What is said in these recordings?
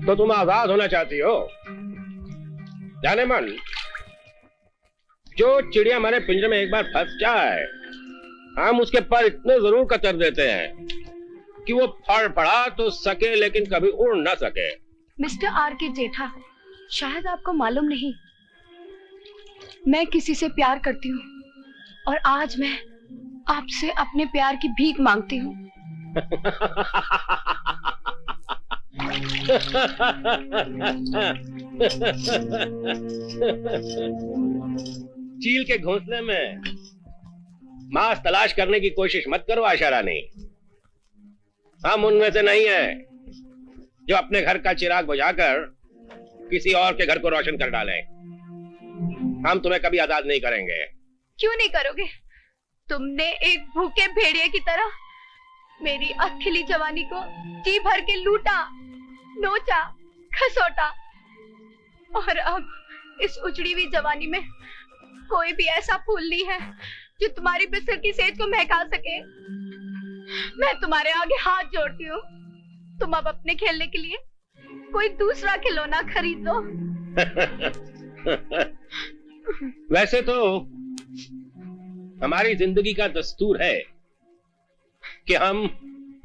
तो तुम आजाद होना चाहती हो। जाने मन, जो चिड़िया हमारे पिंजरे में एक बार फंस जाए, हम उसके पर इतने जरूर कतर देते हैं कि वो फड़फड़ा तो सके लेकिन कभी उड़ ना सके। मिस्टर आर के जेठा, शायद आपको मालूम नहीं, मैं किसी से प्यार करती हूँ और आज मैं आपसे अपने प्यार की भीख मांगती हूँ। चील के घोंसले में मांस तलाश करने की कोशिश मत करो आशा रानी। हम उनमें से नहीं हैं जो अपने घर का चिराग बुझाकर किसी और के घर को रोशन कर डालें। हम तुम्हें कभी आजाद नहीं करेंगे। क्यों नहीं करोगे? तुमने एक भूखे भेड़िए की तरह मेरी अखिली जवानी को जी भर के लूटा, नोचा, खसोटा, और अब इस उजड़ी हुई जवानी में कोई भी ऐसा फूल नहीं है जो तुम्हारी बिस्तर की सेज को महका सके। मैं तुम्हारे आगे हाथ जोड़ती हूँ, तुम अब अपने खेलने के लिए कोई दूसरा खिलौना खरीद लो। वैसे तो हमारी जिंदगी का दस्तूर है कि हम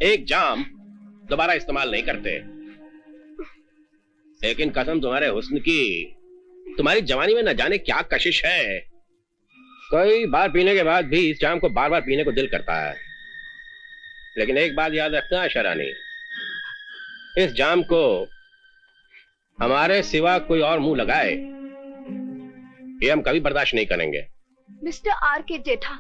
एक जाम दोबारा इस्तेमाल नहीं करते, लेकिन कसम तुम्हारे हुस्न की, तुम्हारी जवानी में न जाने क्या कशिश है। कई बार पीने के बाद भी इस जाम को बार बार पीने को दिल करता है। लेकिन एक बात याद रखना आशा रानी, इस जाम को हमारे सिवा कोई और मुंह लगाए ये हम कभी बर्दाश्त नहीं करेंगे। मिस्टर आर के जेठा,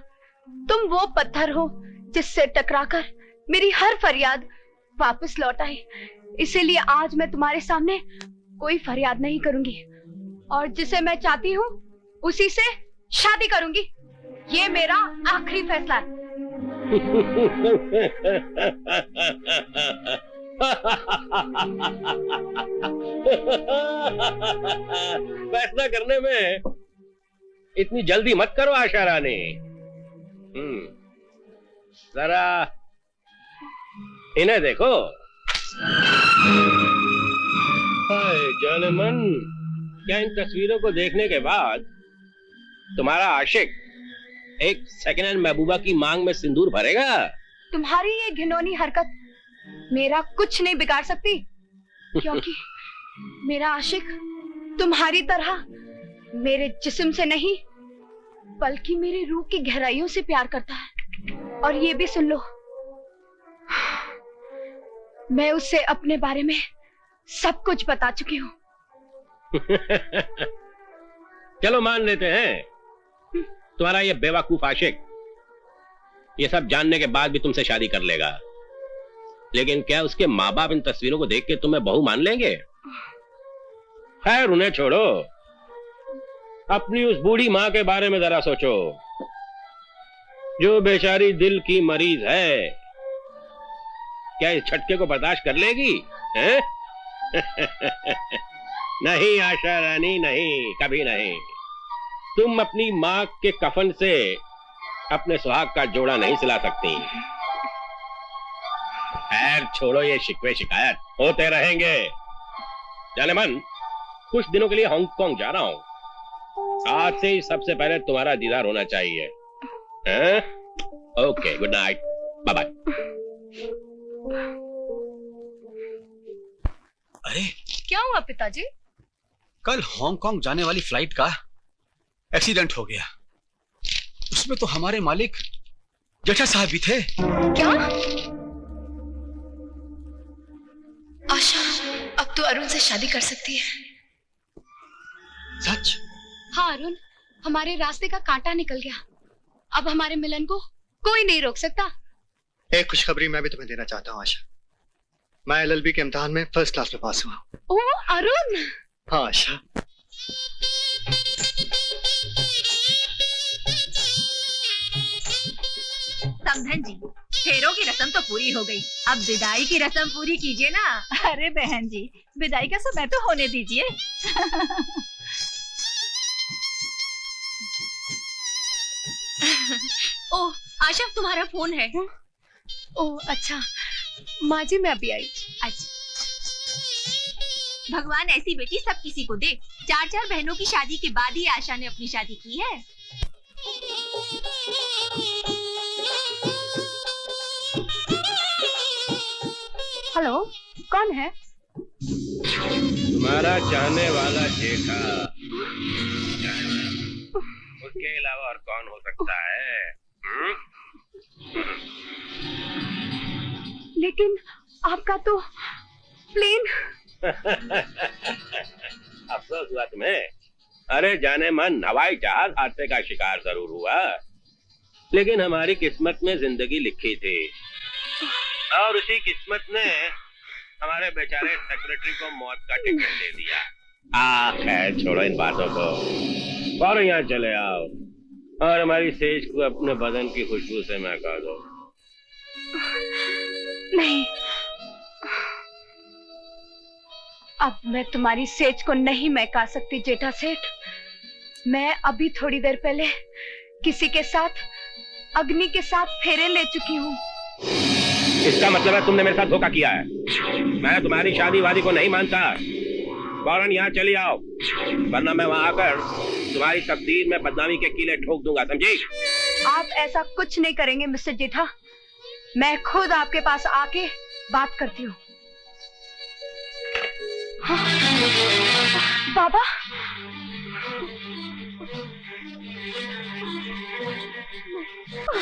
तुम वो पत्थर हो जिससे टकराकर मेरी हर फरियाद वापस लौट आई। इसीलिए आज मैं तुम्हारे सामने कोई फरियाद नहीं करूंगी और जिसे मैं चाहती हूँ उसी से शादी करूंगी। ये मेरा आखिरी फैसला है। फैसला करने में इतनी जल्दी मत करो आशा रानी। जरा इन्हें देखो। हाय जाने मन, क्या इन तस्वीरों को देखने के बाद तुम्हारा आशिक एक सेकेंड हैंड महबूबा की मांग में सिंदूर भरेगा? तुम्हारी ये घिनौनी हरकत मेरा कुछ नहीं बिगाड़ सकती, क्योंकि मेरा आशिक तुम्हारी तरह मेरे जिस्म से नहीं बल्कि मेरी रूह की गहराइयों से प्यार करता है। और ये भी सुन लो, मैं उससे अपने बारे में सब कुछ बता चुकी हूँ। चलो मान लेते हैं तुम्हारा ये बेवकूफ आशिक ये सब जानने के बाद भी तुमसे शादी कर लेगा, लेकिन क्या उसके माँ बाप इन तस्वीरों को देख के तुम्हें बहू मान लेंगे? खैर उन्हें छोड़ो, अपनी उस बूढ़ी माँ के बारे में जरा सोचो जो बेचारी दिल की मरीज है। क्या इस झटके को बर्दाश्त कर लेगी? हैं? नहीं आशा रानी, नहीं, कभी नहीं। तुम अपनी माँ के कफन से अपने सुहाग का जोड़ा नहीं सिला सकती। खैर छोड़ो ये शिकवे शिकायत, होते रहेंगे। जाने मन, कुछ दिनों के लिए हांगकांग जा रहा हूँ। आज से ही सबसे पहले तुम्हारा दीदार होना चाहिए। Okay, good night, bye bye. अरे क्या हुआ पिताजी? कल हांगकांग जाने वाली फ्लाइट का एक्सीडेंट हो गया। उसमें तो हमारे मालिक जेठा साहब भी थे। क्या? आशा अब तो अरुण से शादी कर सकती है। सच? हाँ अरुण, हमारे रास्ते का कांटा निकल गया। अब हमारे मिलन को कोई नहीं रोक सकता। एक खुशखबरी मैं भी तुम्हें देना चाहता हूँ आशा। मैं एलएलबी के इम्तिहान में फर्स्ट क्लास में पास हुआ। ओह अरुण। हाँ आशा। समधन जी, फेरों की रस्म तो पूरी हो गई, अब विदाई की रस्म पूरी कीजिए ना। अरे बहन जी, विदाई का समय तो होने दीजिए। ओह आशा, तुम्हारा फोन है। ओह अच्छा, माँ जी मैं अभी आई। अच्छा भगवान ऐसी बेटी सब किसी को दे। 4 बहनों की शादी के बाद ही आशा ने अपनी शादी की है। हेलो, कौन है? तुम्हारा चाहने वाला जेठा। उसके अलावा और कौन हो सकता है? लेकिन आपका तो प्लेन। अफसोस हुआ तुम्हें? अरे जाने मन हवाई जहाज हादसे का शिकार जरूर हुआ, लेकिन हमारी किस्मत में जिंदगी लिखी थी और उसी किस्मत ने हमारे बेचारे सेक्रेटरी को मौत का टिकट दे दिया। खैर छोड़ो इन बातों को और यहाँ चले आओ और हमारी सेज को अपने बदन की खुशबू से महका दो। नहीं, अब मैं तुम्हारी सेज को नहीं महका सकती जेठा सेठ। मैं अभी थोड़ी देर पहले किसी के साथ, अग्नि के साथ फेरे ले चुकी हूँ। इसका मतलब है तुमने मेरे साथ धोखा किया है। मैं तुम्हारी शादी वादी को नहीं मानता। फौरन यहाँ चली आओ, वरना मैं वहाँ आकर तुम्हारी तकदीर में बदनामी के कीले ठोक दूंगा, समझी? आप ऐसा कुछ नहीं करेंगे मिस्टर जेठा। मैं खुद आपके पास आके बात करती हूँ। हाँ, बाबा,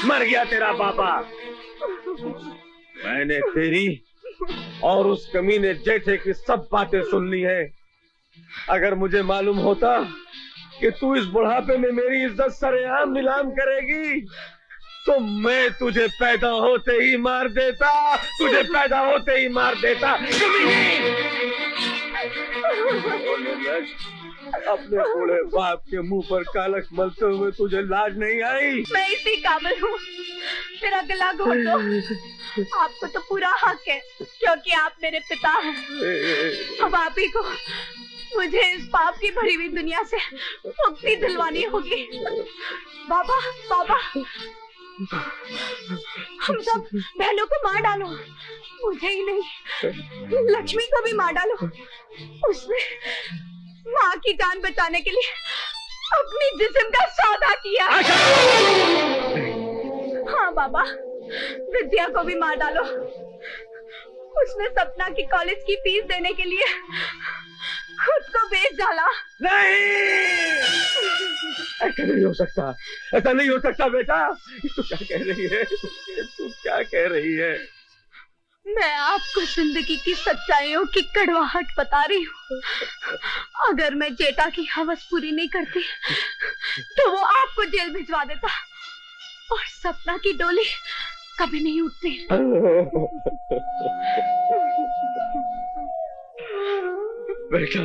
मर गया तेरा पापा। मैंने तेरी और उस कमीने जेठे की सब बातें सुन ली हैं। अगर मुझे मालूम होता कि तू इस बुढ़ापे में मेरी इज्जत सरेआम नीलाम करेगी तो मैं तुझे पैदा होते ही मार देता, तुझे पैदा होते ही मार देता। अपने बूढ़े बाप के मुंह पर कालख मलते हुए तुझे लाज नहीं आई? मैं इसी काबिल हूँ। मेरा गला घोट दो। आपको तो पूरा हक है क्योंकि आप मेरे पिता हैं। अब आप ही को मुझे इस पाप की भरी हुई दुनिया से मुक्ति दिलवानी होगी। बाबा, बाबा, हम सब बहनों को मार डालो, मुझे ही नहीं लक्ष्मी को भी मार डालो। उसने माँ की जान बचाने के लिए अपनी जिस्म का सौदा किया। हाँ बाबा, विद्या को भी मार डालो। उसने सपना की कॉलेज की फीस देने के लिए खुद को बेच डाला। नहीं, ऐसा नहीं हो सकता, ऐसा नहीं हो सकता बेटा। तू क्या कह रही है? तू क्या कह रही है? मैं आपको जिंदगी की सच्चाइयों की कड़वाहट बता रही हूँ। अगर मैं जेठा की हवस पूरी नहीं करती तो वो आपको जेल भिजवा देता और सपना की डोली कभी नहीं उठती। बेटा,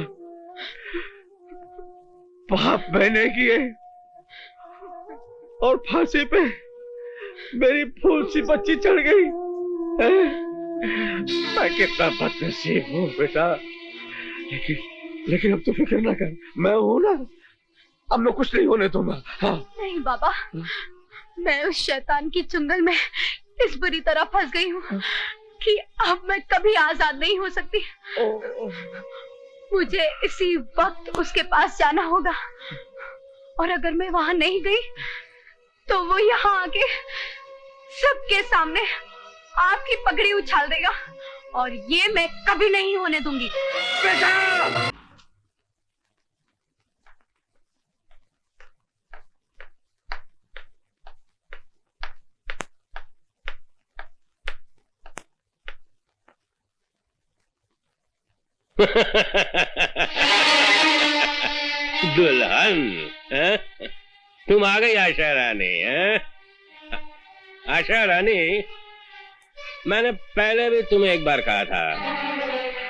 पाप मैंने किए और फांसी पे मेरी फूल सी बच्ची चढ़ गई। मैं कितना बदनसीब हूँ बेटा। लेकिन अब तो फिक्र ना कर, मैं हूँ ना। अब मैं कुछ नहीं होने दूंगा। हाँ। नहीं बाबा, मैं उस शैतान की चुंगल में इस बुरी तरह फंस गई हूँ कि अब मैं कभी आजाद नहीं हो सकती। मुझे इसी वक्त उसके पास जाना होगा और अगर मैं वहां नहीं गई तो वो यहाँ आके सबके सामने आपकी पगड़ी उछाल देगा और ये मैं कभी नहीं होने दूंगी। बेटा! दुल्हन, तुम आ गई आशा रानी। आशा रानी, मैंने पहले भी तुम्हें एक बार कहा था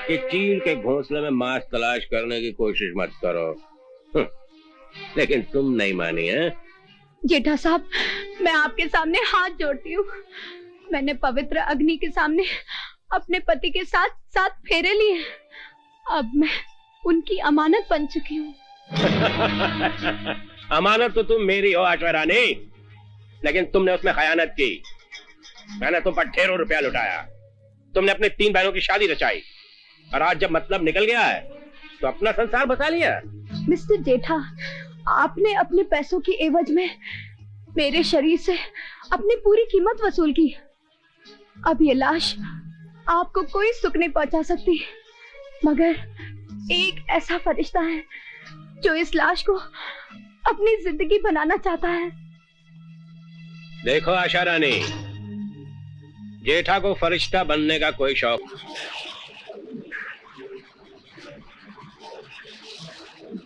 कि चील के घोंसले में मांस तलाश करने की कोशिश मत करो, लेकिन तुम नहीं मानी है। जेठा साहब, मैं आपके सामने हाथ जोड़ती हूँ। मैंने पवित्र अग्नि के सामने अपने पति के साथ 7 फेरे लिए। अब मैं उनकी अमानत बन चुकी हूँ। अमानत तो तुम मेरी हो आशा रानी, लेकिन तुमने उसमें खयानत की। मैंने तुम पर ढेरों रुपया लुटाया। तुमने अपनी 3 बहनों की शादी रचाई और आज जब मतलब निकल गया है तो अपना संसार बचा लिया। मिस्टर जेठा, आपने अपने पैसों की एवज में मेरे शरीर से अपनी पूरी कीमत वसूल की। अब ये लाश आपको कोई सुख नहीं पहुंचा सकती, मगर एक ऐसा फरिश्ता है जो इस लाश को अपनी जिंदगी बनाना चाहता है। देखो आशा रानी, जेठा को फरिश्ता बनने का कोई शौक